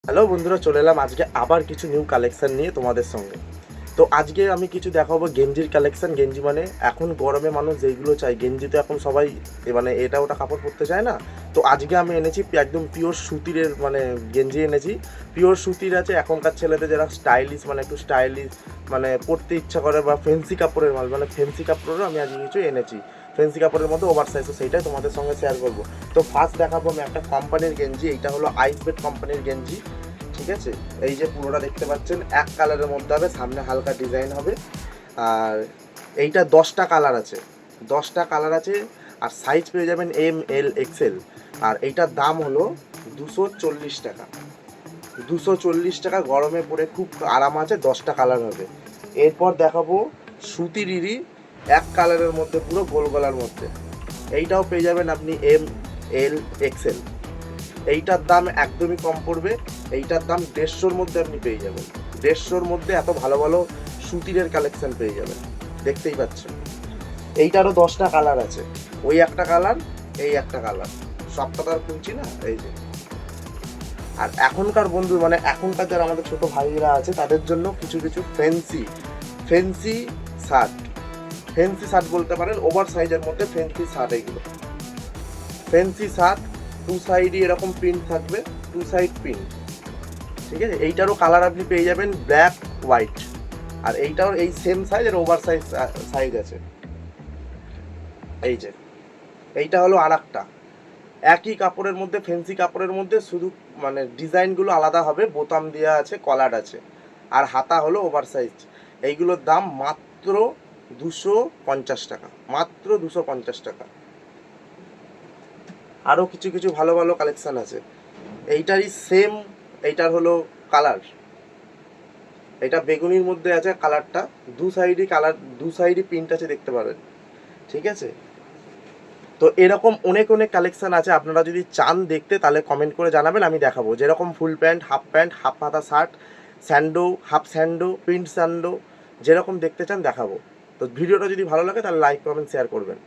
Hello বন্ধুরা, চলে এলাম আজকে আবার কিছু নিউ কালেকশন নিয়ে তোমাদের সঙ্গে। তো আজকে আমি কিছু দেখাবো গেঞ্জির কালেকশন। গেঞ্জি মানে এখন গরমে মানুষ যেইগুলো চাই, গেঞ্জি তো এখন সবাই মানে এটা ওটা কাপড় পরতে চায় না। তো আজকে আমি এনেছি একদম পিওর সুতির মানে গেঞ্জি এনেছি। পিওর সুতির আছে, এখনকার ছেলেদের যারা স্টাইলিশ মানে একটু স্টাইলিশ মানে পরতে ইচ্ছা করে, বা ফেন্সি কাপড়ের মাল মানে ফেন্সি কাপড়েরও আমি আজকে কিছু এনেছি। ফেন্সি কাপড়ের মধ্যে ওভার সাইজ, সেইটাই তোমাদের সঙ্গে শেয়ার করবো। তো ফার্স্ট দেখাবো আমি একটা কোম্পানির গেঞ্জি। এইটা হলো আইসবেট কোম্পানির গেঞ্জি। ঠিক আছে, এই যে পুরোটা দেখতে পাচ্ছেন এক কালারের মধ্যে হবে, সামনে হালকা ডিজাইন হবে। আর এইটা 10টা কালার আছে, 10টা কালার আছে। আর সাইজ পেয়ে যাবেন ML XL। আর এইটার দাম হলো 240 টাকা। 240 টাকা, গরমে পরে খুব আরাম আছে, 10টা কালার হবে। এরপর দেখাবো সুতির ইরি, এক কালারের মধ্যে পুরো গোল গলার মধ্যে। এইটাও পেয়ে যাবেন আপনি ML XL। এইটার দাম একদমই কম পড়বে, এইটার দাম 150-র মধ্যে আপনি পেয়ে যাবেন। 150-র মধ্যে এত ভালো ভালো সুতিরের কালেকশন পেয়ে যাবেন, দেখতেই পাচ্ছেন। এইটারও 10টা কালার আছে, ওই একটা কালার, এই একটা কালার, সবটা তো আর খুলছি না, এই যে। আর এখনকার বন্ধু মানে এখনকার যারা আমাদের ছোট ভাইরা আছে তাদের জন্য কিছু কিছু ফেন্সি শার্ট, ফেন্সি শার্ট বলতে পারেন, ওভার সাইজের মধ্যে ফেন্সি শার্ট। এইগুলো ফেন্সি শার্ট, টু সাইডই এরকম প্রিন্ট থাকবে, টু সাইড প্রিন্ট। ঠিক আছে, এইটারও কালার আপনি পেয়ে যাবেন ব্ল্যাক হোয়াইট। আর এইটাও এই সেম সাইজ, আর ওভার সাইজ আছে। এই যে এইটা হলো আর একটা, একই কাপড়ের মধ্যে, ফেন্সি কাপড়ের মধ্যে, শুধু মানে ডিজাইনগুলো আলাদা হবে, বোতাম দেওয়া আছে, কলার আছে, আর হাতা হলো ওভার সাইজ। এইগুলোর দাম মাত্র 250 টাকা, মাত্র 250 টাকা। আরও কিছু কিছু ভালো ভালো কালেকশান আছে। এইটারই সেম, এইটার হলো কালার, এটা বেগুনির মধ্যে আছে কালারটা, দু সাইডই প্রিন্ট আছে, দেখতে পারেন। ঠিক আছে, তো এরকম অনেক অনেক কালেকশান আছে। আপনারা যদি চান দেখতে তাহলে কমেন্ট করে জানাবেন, আমি দেখাবো। যেরকম ফুল প্যান্ট, হাফ হাতা shirt, Sandow, half Sandow, print Sandow, যেরকম দেখতে চান দেখাবো। তো ভিডিওটা যদি ভালো লাগে তাহলে লাইক, কমেন্ট, শেয়ার করবেন।